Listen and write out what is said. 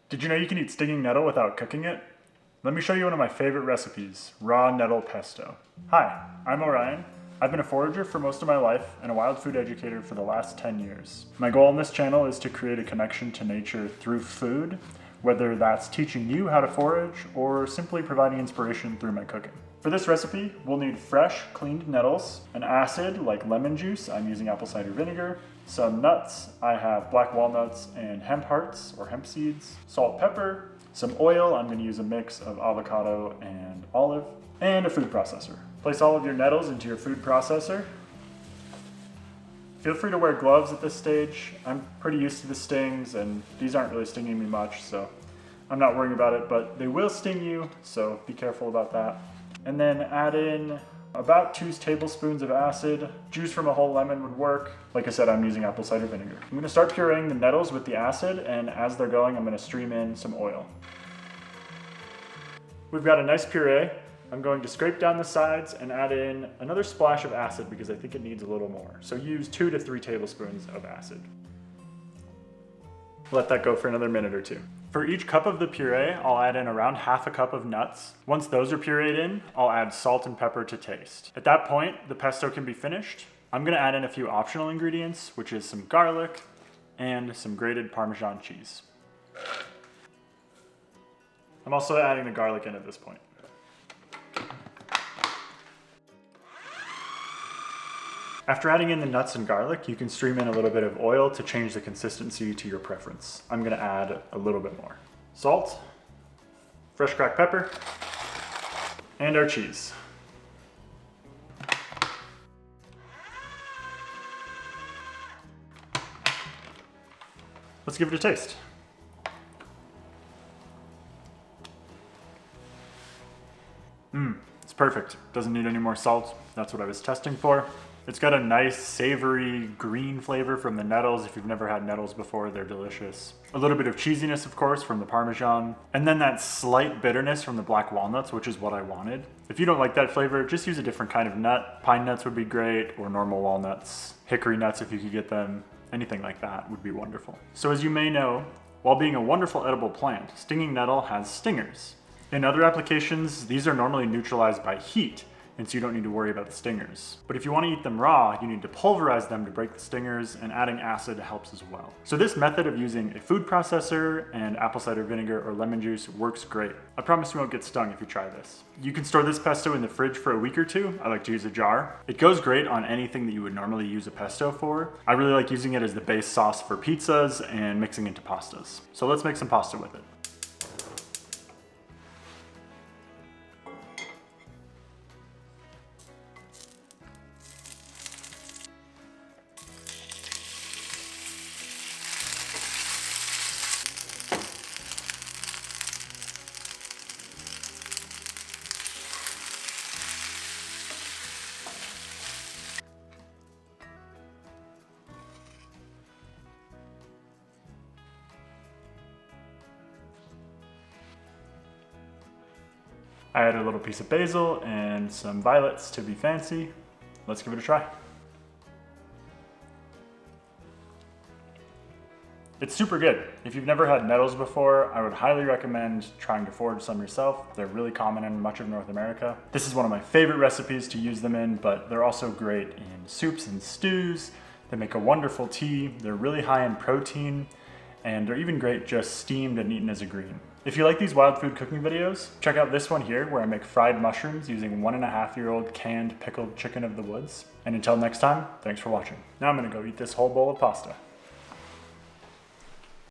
Did you know you can eat stinging nettle without cooking it? Let me show you one of my favorite recipes, raw nettle pesto. Hi, I'm Orion. I've been a forager for most of my life and a wild food educator for the last 10 years. My goal on this channel is to create a connection to nature through food, whether that's teaching you how to forage or simply providing inspiration through my cooking. For this recipe, we'll need fresh, cleaned nettles, an acid like lemon juice, I'm using apple cider vinegar, some nuts, I have black walnuts and hemp hearts or hemp seeds, salt, pepper, some oil, I'm going to use a mix of avocado and olive, and a food processor. Place all of your nettles into your food processor. Feel free to wear gloves at this stage. I'm pretty used to the stings and these aren't really stinging me much, so I'm not worrying about it, but they will sting you, so be careful about that. And then add in about 2 tablespoons of acid. Juice from a whole lemon would work. Like I said, I'm using apple cider vinegar. I'm gonna start pureeing the nettles with the acid, and as they're going, I'm gonna stream in some oil. We've got a nice puree. I'm going to scrape down the sides and add in another splash of acid because I think it needs a little more. So use 2 to 3 tablespoons of acid. Let that go for another minute or two. For each cup of the puree, I'll add in around half a cup of nuts. Once those are pureed in, I'll add salt and pepper to taste. At that point, the pesto can be finished. I'm gonna add in a few optional ingredients, which is some garlic and some grated Parmesan cheese. I'm also adding the garlic in at this point. After adding in the nuts and garlic, you can stream in a little bit of oil to change the consistency to your preference. I'm gonna add a little bit more. Salt, fresh cracked pepper, and our cheese. Let's give it a taste. It's perfect. Doesn't need any more salt. That's what I was testing for. It's got a nice savory green flavor from the nettles. If you've never had nettles before, they're delicious. A little bit of cheesiness, of course, from the Parmesan. And then that slight bitterness from the black walnuts, which is what I wanted. If you don't like that flavor, just use a different kind of nut. Pine nuts would be great, or normal walnuts. Hickory nuts, if you could get them. Anything like that would be wonderful. So as you may know, while being a wonderful edible plant, stinging nettle has stingers. In other applications, these are normally neutralized by heat, and so you don't need to worry about the stingers. But if you want to eat them raw, you need to pulverize them to break the stingers, and adding acid helps as well. So this method of using a food processor and apple cider vinegar or lemon juice works great. I promise you won't get stung if you try this. You can store this pesto in the fridge for a week or 2. I like to use a jar. It goes great on anything that you would normally use a pesto for. I really like using it as the base sauce for pizzas and mixing into pastas. So let's make some pasta with it. I added a little piece of basil and some violets to be fancy. Let's give it a try. It's super good. If you've never had nettles before, I would highly recommend trying to forage some yourself. They're really common in much of North America. This is one of my favorite recipes to use them in, but they're also great in soups and stews. They make a wonderful tea. They're really high in protein, and they're even great just steamed and eaten as a green. If you like these wild food cooking videos, check out this one here where I make fried mushrooms using 1.5-year-old canned pickled chicken of the woods. And until next time, thanks for watching. Now I'm gonna go eat this whole bowl of pasta.